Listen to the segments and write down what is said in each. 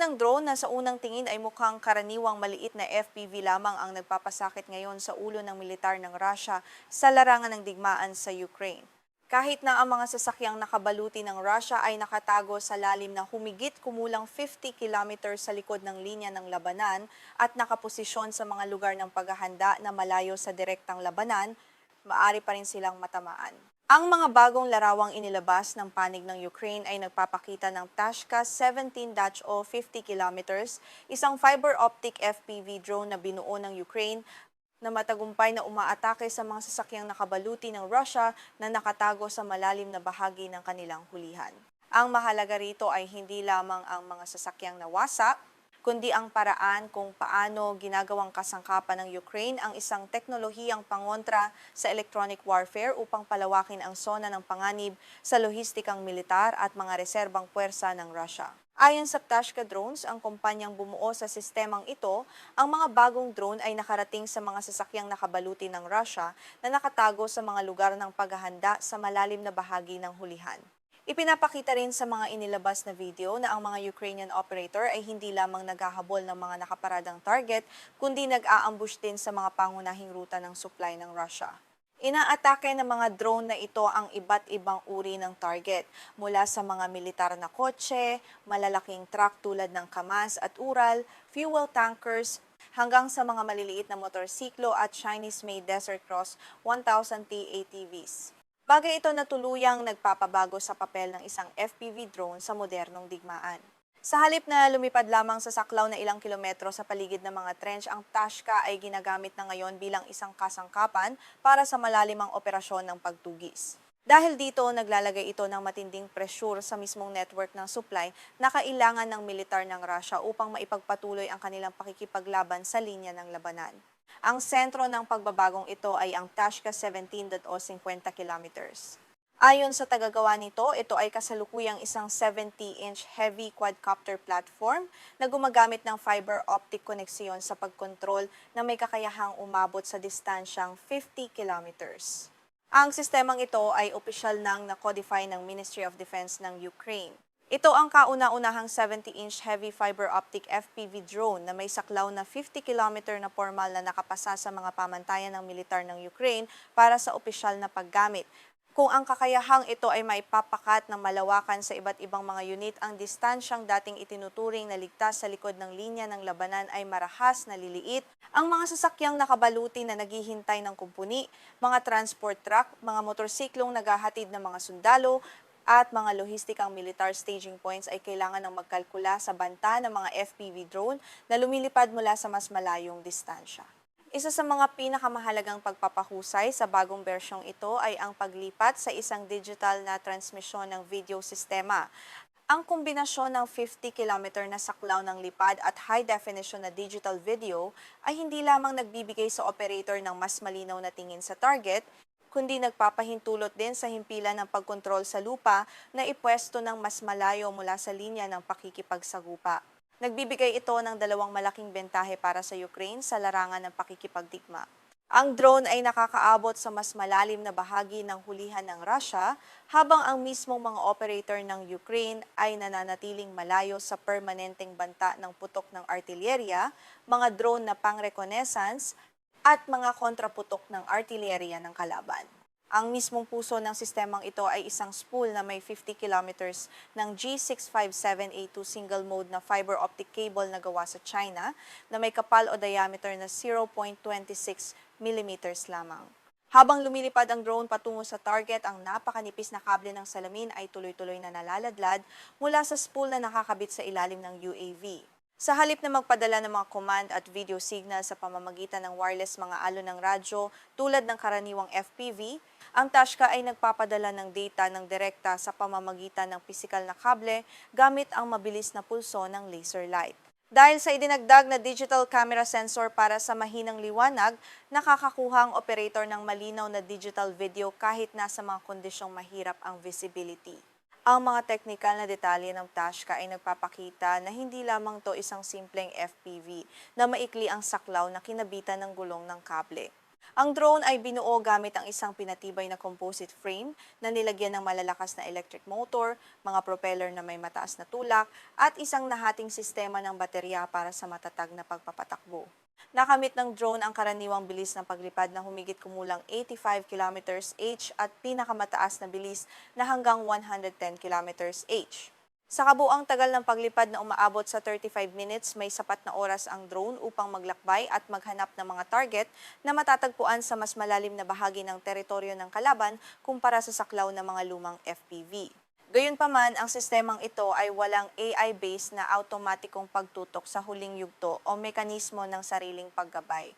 ng drone na sa unang tingin ay mukhang karaniwang maliit na FPV lamang ang nagpapasakit ngayon sa ulo ng militar ng Russia sa larangan ng digmaan sa Ukraine. Kahit na ang mga sasakyang nakabaluti ng Russia ay nakatago sa lalim na humigit kumulang 50 kilometers sa likod ng linya ng labanan at nakaposisyon sa mga lugar ng paghahanda na malayo sa direktang labanan, maaari pa rin silang matamaan. Ang mga bagong larawang inilabas ng panig ng Ukraine ay nagpapakita ng Tashka 17-0 50 kilometers, isang fiber optic FPV drone na binuo ng Ukraine na matagumpay na umaatake sa mga sasakyang nakabaluti ng Russia na nakatago sa malalim na bahagi ng kanilang hulihan. Ang mahalaga rito ay hindi lamang ang mga sasakyang nawasak, kundi ang paraan kung paano ginagawang kasangkapan ng Ukraine ang isang teknolohiyang pangontra sa electronic warfare upang palawakin ang sona ng panganib sa lohistikang militar at mga reserbang puwersa ng Russia. Ayon sa Ptashka Drones, ang kumpanyang bumuo sa sistemang ito, ang mga bagong drone ay nakarating sa mga sasakyang nakabaluti ng Russia na nakatago sa mga lugar ng paghahanda sa malalim na bahagi ng hulihan. Ipinapakita rin sa mga inilabas na video na ang mga Ukrainian operator ay hindi lamang naghahabol ng mga nakaparadang target, kundi nag-aambush din sa mga pangunahing ruta ng supply ng Russia. Inaatake ng mga drone na ito ang iba't ibang uri ng target, mula sa mga militar na kotse, malalaking truck tulad ng Kamaz at Ural, fuel tankers, hanggang sa mga maliliit na motorsiklo at Chinese-made Desert Cross 1000T ATVs. Bagay ito na tuluyang nagpapabago sa papel ng isang FPV drone sa modernong digmaan. Sa halip na lumipad lamang sa saklaw na ilang kilometro sa paligid ng mga trench, ang Tashka ay ginagamit na ngayon bilang isang kasangkapan para sa malalimang operasyon ng pagtugis. Dahil dito, naglalagay ito ng matinding presyur sa mismong network ng supply na kailangan ng militar ng Russia upang maipagpatuloy ang kanilang pakikipaglaban sa linya ng labanan. Ang sentro ng pagbabagong ito ay ang Tashka 17.50 kilometers. Ayon sa tagagawa nito, ito ay kasalukuyang isang 70-inch heavy quadcopter platform na gumagamit ng fiber optic koneksyon sa pagkontrol na may kakayahang umabot sa distansyang 50 kilometers. Ang sistemang ito ay opisyal nang na-codify ng Ministry of Defense ng Ukraine. Ito ang kauna-unahang 70-inch heavy fiber optic FPV drone na may saklaw na 50 km na formal na nakapasa sa mga pamantayan ng militar ng Ukraine para sa opisyal na paggamit. Kung ang kakayahang ito ay maipapakat ng malawakan sa iba't ibang mga unit, ang distansyang dating itinuturing na ligtas sa likod ng linya ng labanan ay marahas na liliit. Ang mga sasakyang nakabaluti na naghihintay ng kumpuni, mga transport truck, mga motorsiklong naghahatid ng mga sundalo, at mga lohistikang militar staging points ay kailangan ng magkalkula sa banta ng mga FPV drone na lumilipad mula sa mas malayong distansya. Isa sa mga pinakamahalagang pagpapahusay sa bagong bersyong ito ay ang paglipat sa isang digital na transmisyon ng video sistema. Ang kombinasyon ng 50 km na saklaw ng lipad at high-definition na digital video ay hindi lamang nagbibigay sa operator ng mas malinaw na tingin sa target, kundi nagpapahintulot din sa himpilan ng pagkontrol sa lupa na ipwesto ng mas malayo mula sa linya ng pakikipagsagupa. Nagbibigay ito ng dalawang malaking bentahe para sa Ukraine sa larangan ng pakikipagdigma. Ang drone ay nakakaabot sa mas malalim na bahagi ng hulihan ng Russia, habang ang mismong mga operator ng Ukraine ay nananatiling malayo sa permanenteng banta ng putok ng artilyerya, mga drone na pang-reconnaissance, at mga kontraputok ng artilyerya ng kalaban. Ang mismong puso ng sistemang ito ay isang spool na may 50 kilometers ng G657A2 single-mode na fiber optic cable na gawa sa China na may kapal o diameter na 0.26 millimeters lamang. Habang lumilipad ang drone patungo sa target, ang napakanipis na kable ng salamin ay tuloy-tuloy na nalaladlad mula sa spool na nakakabit sa ilalim ng UAV. Sa halip na magpadala ng mga command at video signal sa pamamagitan ng wireless mga alon ng radyo tulad ng karaniwang FPV, ang Tashka ay nagpapadala ng data ng direkta sa pamamagitan ng pisikal na kable gamit ang mabilis na pulso ng laser light. Dahil sa idinagdag na digital camera sensor para sa mahinang liwanag, nakakakuha ang operator ng malinaw na digital video kahit nasa mga kondisyong mahirap ang visibility. Ang mga teknikal na detalye ng Tashka ay nagpapakita na hindi lamang to isang simpleng FPV na maikli ang saklaw na kinabitan ng gulong ng kable. Ang drone ay binuo gamit ang isang pinatibay na composite frame na nilagyan ng malalakas na electric motor, mga propeller na may mataas na tulak, at isang nahating sistema ng baterya para sa matatag na pagpapatakbo. Nakamit ng drone ang karaniwang bilis ng paglipad na humigit kumulang 85 kilometers h at pinakamataas na bilis na hanggang 110 kilometers h. Sa kabuang tagal ng paglipad na umaabot sa 35 minutes, may sapat na oras ang drone upang maglakbay at maghanap ng mga target na matatagpuan sa mas malalim na bahagi ng teritoryo ng kalaban kumpara sa saklaw ng mga lumang FPV. Gayunpaman, ang sistemang ito ay walang AI-based na automatikong pagtutok sa huling yugto o mekanismo ng sariling paggabay.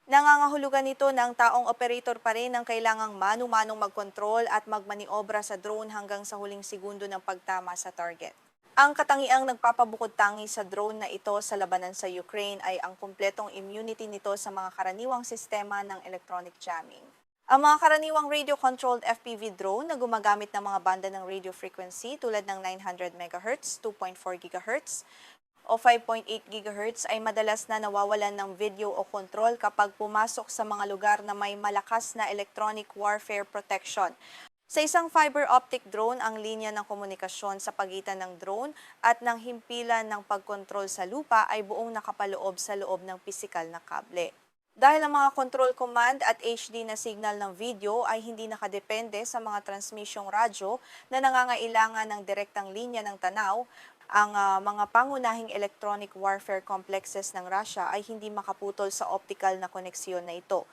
Nangangahulugan nito ng taong operator pa rin ang kailangang manu-manong magkontrol at magmaniobra sa drone hanggang sa huling segundo ng pagtama sa target. Ang katangiang nagpapabukod-tangi sa drone na ito sa labanan sa Ukraine ay ang kumpletong immunity nito sa mga karaniwang sistema ng electronic jamming. Ang mga karaniwang radio-controlled FPV drone na gumagamit ng mga banda ng radio frequency tulad ng 900 MHz, 2.4 GHz, o 5.8 GHz ay madalas na nawawalan ng video o control kapag pumasok sa mga lugar na may malakas na electronic warfare protection. Sa isang fiber optic drone, ang linya ng komunikasyon sa pagitan ng drone at ng himpilan ng pagkontrol sa lupa ay buong nakapaloob sa loob ng pisikal na kable. Dahil ang mga control command at HD na signal ng video ay hindi nakadepende sa mga transmisyong radyo na nangangailangan ng direktang linya ng tanaw, ang mga pangunahing electronic warfare complexes ng Russia ay hindi makaputol sa optical na koneksyon na ito.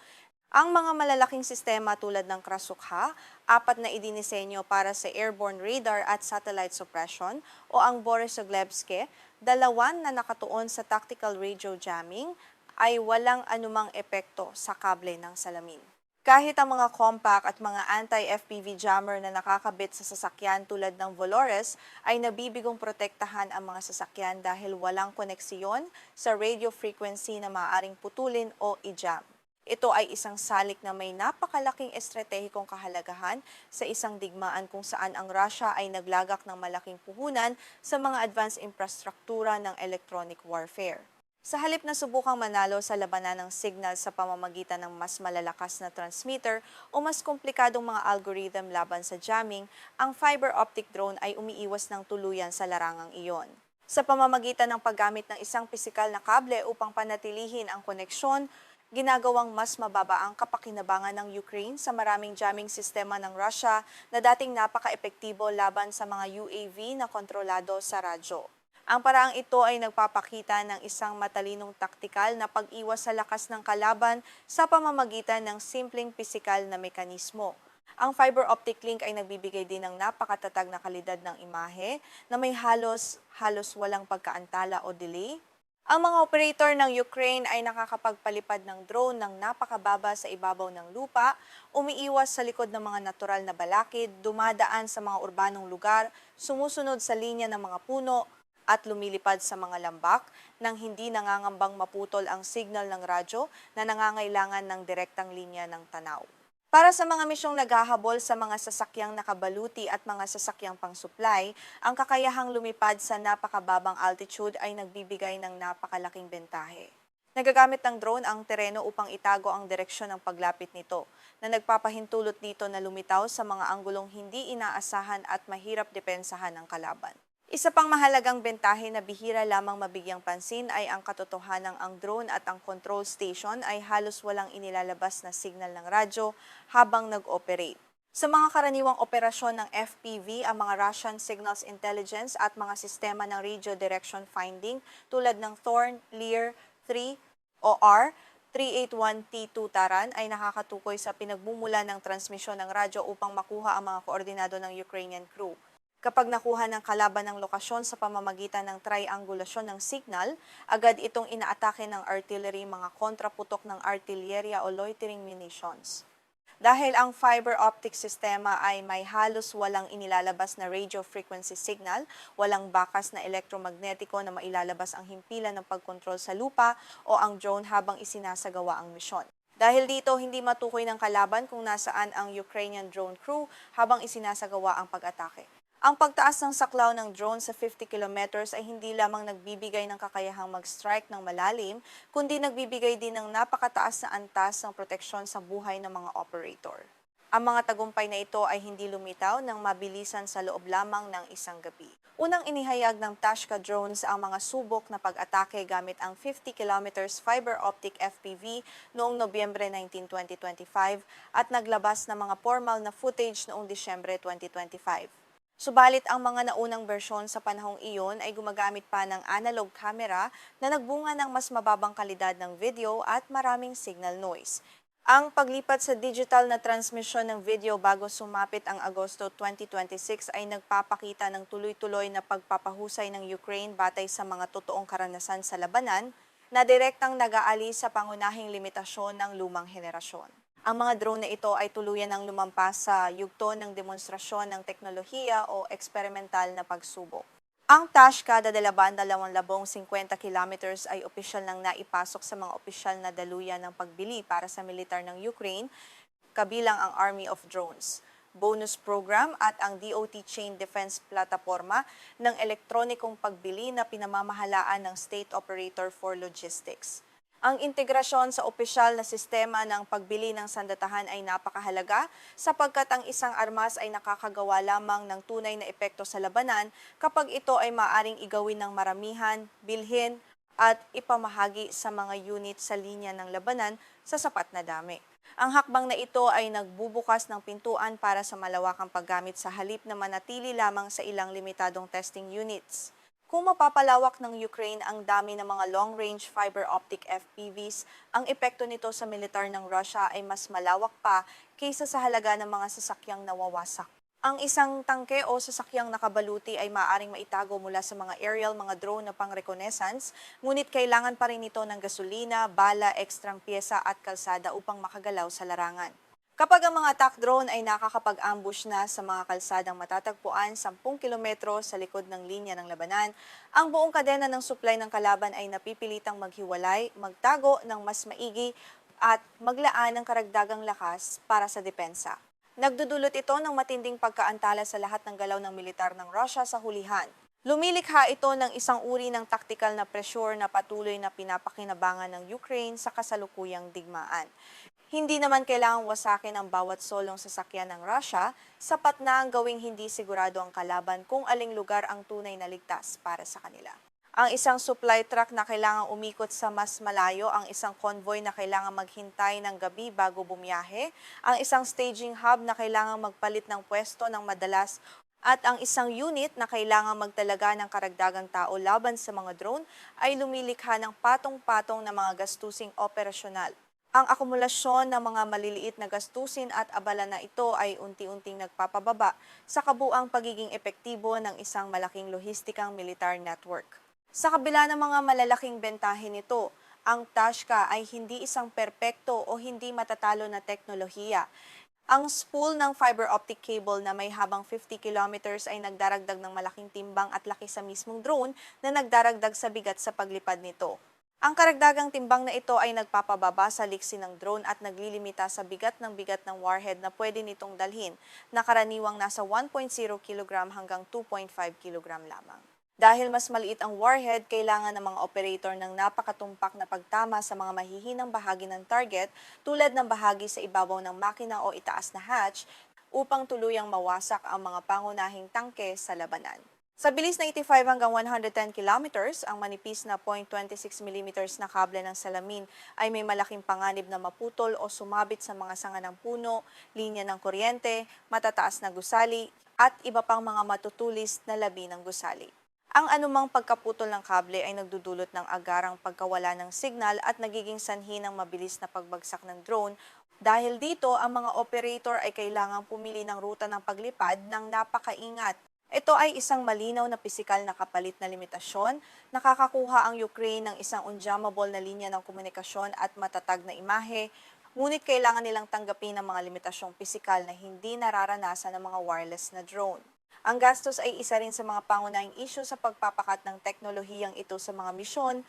Ang mga malalaking sistema tulad ng Krasukha, 4 na idinisenyo para sa airborne radar at satellite suppression, o ang Borisovlevske, 2 na nakatuon sa tactical radio jamming, ay walang anumang epekto sa kable ng salamin. Kahit ang mga compact at mga anti-FPV jammer na nakakabit sa sasakyan tulad ng Valores ay nabibigong protektahan ang mga sasakyan dahil walang koneksiyon sa radio frequency na maaaring putulin o i-jam. Ito ay isang salik na may napakalaking estratehikong kahalagahan sa isang digmaan kung saan ang Russia ay naglagak ng malaking puhunan sa mga advanced infrastruktura ng electronic warfare. Sa halip na subukang manalo sa labanan ng signal sa pamamagitan ng mas malalakas na transmitter o mas komplikadong mga algorithm laban sa jamming, ang fiber optic drone ay umiiwas ng tuluyan sa larangang iyon. Sa pamamagitan ng paggamit ng isang pisikal na kable upang panatilihin ang koneksyon, ginagawang mas mababa ang kapakinabangan ng Ukraine sa maraming jamming sistema ng Russia na dating napaka-epektibo laban sa mga UAV na kontrolado sa radyo. Ang paraang ito ay nagpapakita ng isang matalinong taktikal na pag-iwas sa lakas ng kalaban sa pamamagitan ng simpleng pisikal na mekanismo. Ang fiber optic link ay nagbibigay din ng napakatatag na kalidad ng imahe na may halos walang pagkaantala o delay. Ang mga operator ng Ukraine ay nakakapagpalipad ng drone ng napakababa sa ibabaw ng lupa, umiiwas sa likod ng mga natural na balakid, dumadaan sa mga urbanong lugar, sumusunod sa linya ng mga puno, at lumilipad sa mga lambak nang hindi nangangambang maputol ang signal ng radyo na nangangailangan ng direktang linya ng tanaw. Para sa mga misyong naghahabol sa mga sasakyang nakabaluti at mga sasakyang pang-supply, ang kakayahang lumipad sa napakababang altitude ay nagbibigay ng napakalaking bentahe. Nagagamit ng drone ang tereno upang itago ang direksyon ng paglapit nito, na nagpapahintulot dito na lumitaw sa mga anggulong hindi inaasahan at mahirap depensahan ng kalaban. Isa pang mahalagang bentahe na bihira lamang mabigyang pansin ay ang katotohanang ang drone at ang control station ay halos walang inilalabas na signal ng radyo habang nag-operate. Sa mga karaniwang operasyon ng FPV, ang mga Russian Signals Intelligence at mga sistema ng radio direction finding tulad ng Thorn, Lear 3 o R381T2 Taran ay nakakatukoy sa pinagmumula ng transmisyon ng radyo upang makuha ang mga koordinado ng Ukrainian crew. Kapag nakuha ng kalaban ng lokasyon sa pamamagitan ng triangulasyon ng signal, agad itong inaatake ng artillery, mga kontraputok ng artillerya o loitering munitions. Dahil ang fiber optic sistema ay may halos walang inilalabas na radio frequency signal, walang bakas na elektromagnetiko na mailalabas ang himpilan ng pagkontrol sa lupa o ang drone habang isinasagawa ang misyon. Dahil dito, hindi matukoy ng kalaban kung nasaan ang Ukrainian drone crew habang isinasagawa ang pag-atake. Ang pagtaas ng saklaw ng drone sa 50 kilometers ay hindi lamang nagbibigay ng kakayahang mag-strike ng malalim, kundi nagbibigay din ng napakataas na antas ng proteksyon sa buhay ng mga operator. Ang mga tagumpay na ito ay hindi lumitaw ng mabilisan sa loob lamang ng isang gabi. Unang inihayag ng Tashka drones ang mga subok na pag-atake gamit ang 50 kilometers fiber optic FPV noong Nobyembre 19, 2025 at naglabas ng mga formal na footage noong Disyembre 2025. Subalit ang mga naunang bersyon sa panahong iyon ay gumagamit pa ng analog camera na nagbunga ng mas mababang kalidad ng video at maraming signal noise. Ang paglipat sa digital na transmisyon ng video bago sumapit ang Agosto 2026 ay nagpapakita ng tuloy-tuloy na pagpapahusay ng Ukraine batay sa mga totoong karanasan sa labanan na direktang nag-aalis sa pangunahing limitasyon ng lumang henerasyon. Ang mga drone na ito ay tuluyan ng lumampas sa yugto ng demonstrasyon ng teknolohiya o eksperimental na pagsubok. Ang Tashka 250 kilometers ay opisyal nang naipasok sa mga opisyal na daluyan ng pagbili para sa militar ng Ukraine, kabilang ang Army of Drones, bonus program at ang DOT Chain Defense Plataforma ng elektronikong pagbili na pinamamahalaan ng State Operator for Logistics. Ang integrasyon sa opisyal na sistema ng pagbili ng sandatahan ay napakahalaga sapagkat ang isang armas ay nakakagawa lamang ng tunay na epekto sa labanan kapag ito ay maaring igawin ng maramihan, bilhin at ipamahagi sa mga unit sa linya ng labanan sa sapat na dami. Ang hakbang na ito ay nagbubukas ng pintuan para sa malawakang paggamit sa halip na manatili lamang sa ilang limitadong testing units. Kung mapapalawak ng Ukraine ang dami ng mga long-range fiber optic FPVs, ang epekto nito sa militar ng Russia ay mas malawak pa kaysa sa halaga ng mga sasakyang nawawasak. Ang isang tangke o sasakyang nakabaluti ay maaaring maitago mula sa mga aerial mga drone na pang-reconnaissance, ngunit kailangan pa rin ito ng gasolina, bala, ekstrang pyesa at kalsada upang makagalaw sa larangan. Kapag ang mga attack drone ay nakakapag-ambush na sa mga kalsadang matatagpuan 10 kilometro sa likod ng linya ng labanan, ang buong kadena ng supply ng kalaban ay napipilitang maghiwalay, magtago ng mas maigi at maglaan ng karagdagang lakas para sa depensa. Nagdudulot ito ng matinding pagkaantala sa lahat ng galaw ng militar ng Russia sa hulihan. Lumilikha ito ng isang uri ng tactical na pressure na patuloy na pinapakinabangan ng Ukraine sa kasalukuyang digmaan. Hindi naman kailangang wasakin ang bawat solong sasakyan ng Russia, sapat na ang gawing hindi sigurado ang kalaban kung aling lugar ang tunay na ligtas para sa kanila. Ang isang supply truck na kailangang umikot sa mas malayo, ang isang convoy na kailangang maghintay ng gabi bago bumiyahe, ang isang staging hub na kailangang magpalit ng pwesto ng madalas, at ang isang unit na kailangang magtalaga ng karagdagang tao laban sa mga drone ay lumilikha ng patong-patong na mga gastusing operasyonal. Ang akumulasyon ng mga maliliit na gastusin at abala na ito ay unti-unting nagpapababa sa kabuang pagiging epektibo ng isang malaking lohistikang militar network. Sa kabila ng mga malalaking bentahe nito, ang Tashka ay hindi isang perpekto o hindi matatalo na teknolohiya. Ang spool ng fiber optic cable na may habang 50 kilometers ay nagdaragdag ng malaking timbang at laki sa mismong drone na nagdaragdag sa bigat sa paglipad nito. Ang karagdagang timbang na ito ay nagpapababa sa liksi ng drone at naglilimita sa bigat ng warhead na pwede nitong dalhin, na karaniwang nasa 1.0 kg hanggang 2.5 kg lamang. Dahil mas maliit ang warhead, kailangan ng mga operator ng napakatumpak na pagtama sa mga mahihinang bahagi ng target tulad ng bahagi sa ibabaw ng makina o itaas na hatch upang tuluyang mawasak ang mga pangunahing tangke sa labanan. Sa bilis na 85 hanggang 110 kilometers, ang manipis na 0.26 mm na kable ng salamin ay may malaking panganib na maputol o sumabit sa mga sanga ng puno, linya ng kuryente, matataas na gusali, at iba pang mga matutulis na labi ng gusali. Ang anumang pagkaputol ng kable ay nagdudulot ng agarang pagkawala ng signal at nagiging sanhi ng mabilis na pagbagsak ng drone. Dahil dito, ang mga operator ay kailangang pumili ng ruta ng paglipad ng napakaingat. Ito ay isang malinaw na pisikal na kapalit na limitasyon. Nakakakuha ang Ukraine ng isang unjammable na linya ng komunikasyon at matatag na imahe, ngunit kailangan nilang tanggapin ang mga limitasyong pisikal na hindi nararanasan ng mga wireless na drone. Ang gastos ay isa rin sa mga pangunahing isyu sa pagpapakat ng teknolohiyang ito sa mga misyon.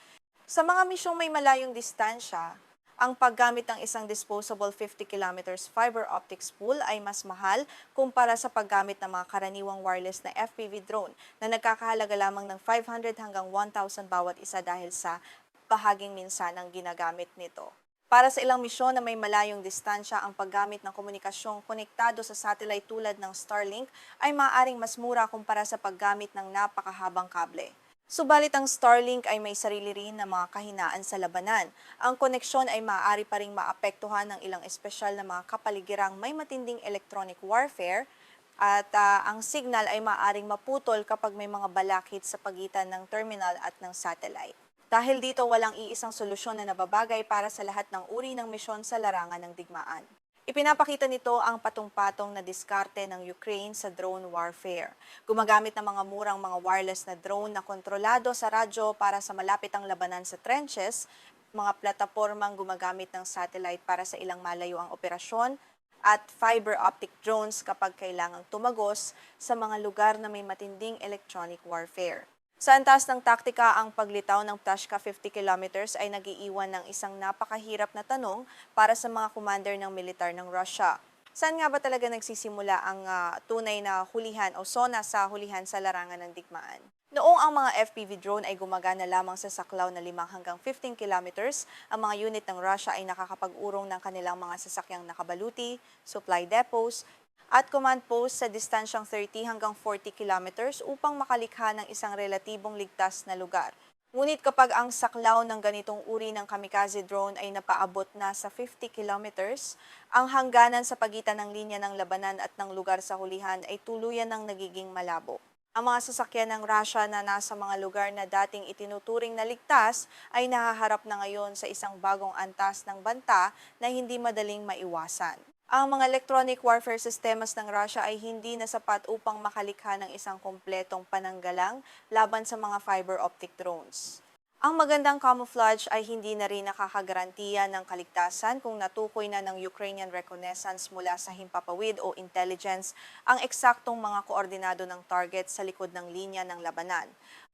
Sa mga misyong may malayong distansya, Ang paggamit ng isang disposable 50 kilometers fiber optic spool ay mas mahal kumpara sa paggamit ng mga karaniwang wireless na FPV drone na nagkakahalaga lamang ng 500 hanggang 1,000 bawat isa dahil sa bahaging minsanang ginagamit nito. Para sa ilang misyon na may malayong distansya, ang paggamit ng komunikasyong konektado sa satellite tulad ng Starlink ay maaaring mas mura kumpara sa paggamit ng napakahabang kable. Subalit ang Starlink ay may sarili rin na mga kahinaan sa labanan. Ang koneksyon ay maaari pa ring maapektuhan ng ilang espesyal na mga kapaligirang may matinding electronic warfare at ang signal ay maaaring maputol kapag may mga balakid sa pagitan ng terminal at ng satellite. Dahil dito walang iisang solusyon na nababagay para sa lahat ng uri ng misyon sa larangan ng digmaan. Ipinapakita nito ang patong-patong na diskarte ng Ukraine sa drone warfare. Gumagamit ng mga murang mga wireless na drone na kontrolado sa radyo para sa malapit ang labanan sa trenches, mga platapormang gumagamit ng satellite para sa ilang malayo ang operasyon, at fiber optic drones kapag kailangang tumagos sa mga lugar na may matinding electronic warfare. Sa antas ng taktika, ang paglitaw ng Ptashka 50 kilometers ay nagiiwan ng isang napakahirap na tanong para sa mga commander ng militar ng Russia. Saan nga ba talaga nagsisimula ang tunay na hulihan o SONA sa hulihan sa larangan ng digmaan? Noong ang mga FPV drone ay gumagana lamang sa saklaw na 5 hanggang 15 kilometers, ang mga unit ng Russia ay nakakapag-urong ng kanilang mga sasakyang nakabaluti, supply depots, at command post sa distansyang 30 hanggang 40 kilometers upang makalikha ng isang relatibong ligtas na lugar. Ngunit kapag ang saklaw ng ganitong uri ng kamikaze drone ay napaabot na sa 50 kilometers, ang hangganan sa pagitan ng linya ng labanan at ng lugar sa hulihan ay tuluyan ng nagiging malabo. Ang mga sasakyan ng Russia na nasa mga lugar na dating itinuturing na ligtas ay nahaharap na ngayon sa isang bagong antas ng banta na hindi madaling maiwasan. Ang mga electronic warfare systems ng Russia ay hindi na sapat upang makalikha ng isang kompletong pananggalang laban sa mga fiber optic drones. Ang magandang camouflage ay hindi na rin nakakagarantiya ng kaligtasan kung natukoy na ng Ukrainian reconnaissance mula sa himpapawid o intelligence ang eksaktong mga koordinado ng target sa likod ng linya ng labanan.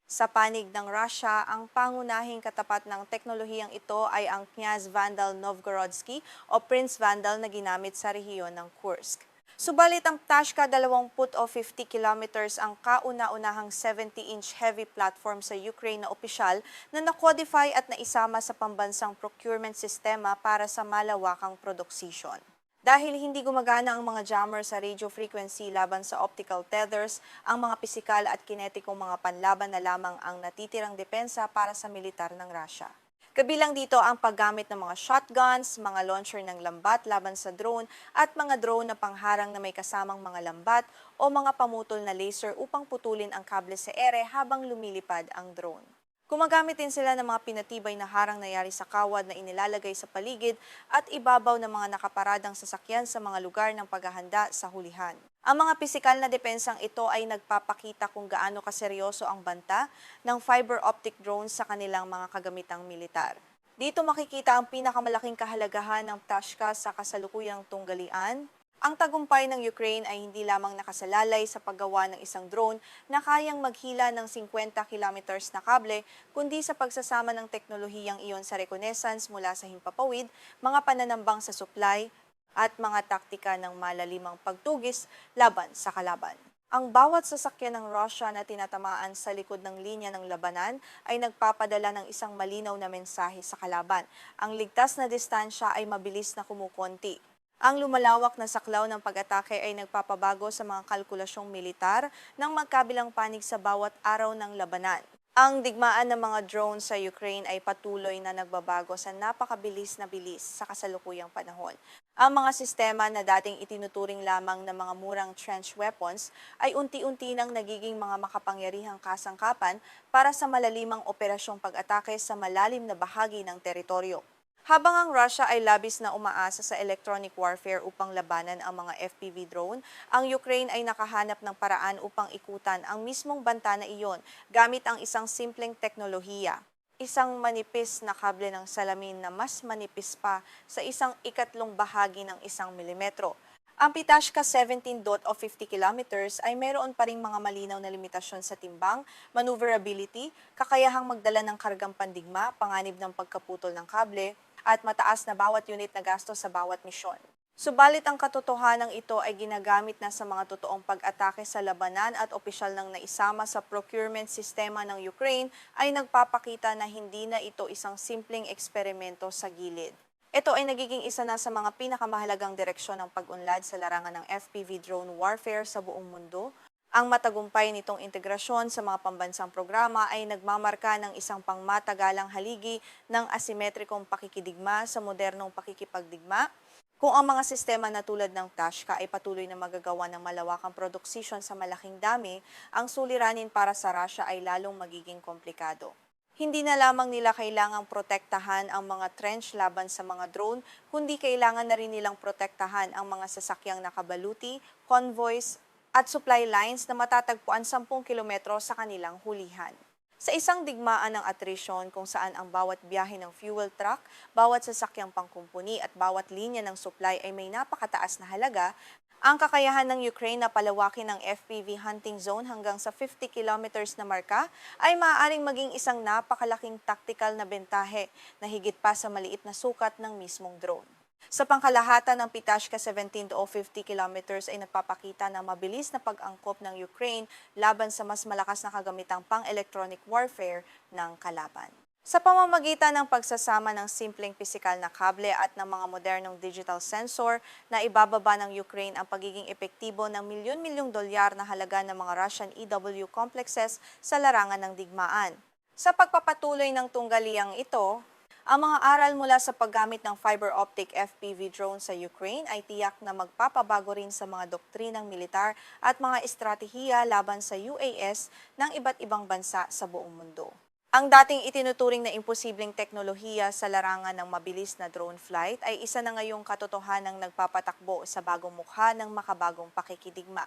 Sa panig ng Russia, ang pangunahing katapat ng teknolohiyang ito ay ang Knyaz Vandal Novgorodsky o Prince Vandal na ginamit sa rehiyon ng Kursk. Subalit ang Ptashka 20 o 50 kilometers ang kauna-unahang 70-inch heavy platform sa Ukraine na opisyal na na-codify at naisama sa pambansang procurement sistema para sa malawakang produksisyon. Dahil hindi gumagana ang mga jammer sa radio frequency laban sa optical tethers, ang mga pisikal at kinetikong mga panlaban na lamang ang natitirang depensa para sa militar ng Russia. Kabilang dito ang paggamit ng mga shotguns, mga launcher ng lambat laban sa drone at mga drone na pangharang na may kasamang mga lambat o mga pamutol na laser upang putulin ang kable sa ere habang lumilipad ang drone. Gumagamit din sila ng mga pinatibay na harang na yari sa kawad na inilalagay sa paligid at ibabaw ng mga nakaparadang sasakyan sa mga lugar ng paghahanda sa hulihan. Ang mga pisikal na depensang ito ay nagpapakita kung gaano kaseryoso ang banta ng fiber optic drones sa kanilang mga kagamitang militar. Dito makikita ang pinakamalaking kahalagahan ng Ptashka sa kasalukuyang tunggalian. Ang tagumpay ng Ukraine ay hindi lamang nakasalalay sa paggawa ng isang drone na kayang maghila ng 50 kilometers na kable, kundi sa pagsasama ng teknolohiyang iyon sa reconnaissance mula sa himpapawid, mga pananambang sa supply, at mga taktika ng malalimang pagtugis laban sa kalaban. Ang bawat sasakyan ng Russia na tinatamaan sa likod ng linya ng labanan ay nagpapadala ng isang malinaw na mensahe sa kalaban. Ang ligtas na distansya ay mabilis na kumukonti. Ang lumalawak na saklaw ng pag-atake ay nagpapabago sa mga kalkulasyong militar ng magkabilang panig sa bawat araw ng labanan. Ang digmaan ng mga drones sa Ukraine ay patuloy na nagbabago sa napakabilis na bilis sa kasalukuyang panahon. Ang mga sistema na dating itinuturing lamang na mga murang trench weapons ay unti-unti nang nagiging mga makapangyarihang kasangkapan para sa malalimang operasyong pag-atake sa malalim na bahagi ng teritoryo. Habang ang Russia ay labis na umaasa sa electronic warfare upang labanan ang mga FPV drone, ang Ukraine ay nakahanap ng paraan upang ikutan ang mismong banta na iyon gamit ang isang simpleng teknolohiya. Isang manipis na kable ng salamin na mas manipis pa sa isang ikatlong bahagi ng 1 milimetro. Ang Ptashka 17 o 50 kilometers ay mayroon pa ring mga malinaw na limitasyon sa timbang, maneuverability, kakayahang magdala ng kargang pandigma, panganib ng pagkaputol ng kable, at mataas na bawat unit na gasto sa bawat misyon. Subalit ang katotohanan ito ay ginagamit na sa mga totoong pag-atake sa labanan at opisyal nang naisama sa procurement sistema ng Ukraine ay nagpapakita na hindi na ito isang simpleng eksperimento sa gilid. Ito ay nagiging isa na sa mga pinakamahalagang direksyon ng pag-unlad sa larangan ng FPV drone warfare sa buong mundo. Ang matagumpay nitong integrasyon sa mga pambansang programa ay nagmamarka ng isang pangmatagalang haligi ng asimetrikong pakikidigma sa modernong pakikipagdigma. Kung ang mga sistema na tulad ng Tashka ay patuloy na magagawa ng malawakang produksisyon sa malaking dami, ang suliranin para sa Russia ay lalong magiging komplikado. Hindi na lamang nila kailangang protektahan ang mga trench laban sa mga drone, kundi kailangan na rin nilang protektahan ang mga sasakyang nakabaluti, convoys, at supply lines na matatagpuan 10 kilometro sa kanilang hulihan. Sa isang digmaan ng atrisyon kung saan ang bawat biyahe ng fuel truck, bawat sasakyang pangkumpuni at bawat linya ng supply ay may napakataas na halaga, ang kakayahan ng Ukraine na palawakin ng FPV hunting zone hanggang sa 50 kilometers na marka ay maaaring maging isang napakalaking tactical na bentahe na higit pa sa maliit na sukat ng mismong drone. Sa pangkalahatan ng Pitashka 17 o 50 kilometers ay nagpapakita ng mabilis na pag-angkop ng Ukraine laban sa mas malakas na kagamitang pang-electronic warfare ng kalaban. Sa pamamagitan ng pagsasama ng simpleng pisikal na kable at ng mga modernong digital sensor na ibababa ng Ukraine ang pagiging epektibo ng milyon-milyong dolyar na halaga ng mga Russian EW complexes sa larangan ng digmaan. Sa pagpapatuloy ng tunggaliang ito, ang mga aral mula sa paggamit ng fiber optic FPV drone sa Ukraine ay tiyak na magpapabago rin sa mga doktrinang militar at mga estratehiya laban sa UAS ng iba't ibang bansa sa buong mundo. Ang dating itinuturing na imposibleng teknolohiya sa larangan ng mabilis na drone flight ay isa na ngayong katotohanang nagpapatakbo sa bagong mukha ng makabagong pakikidigma.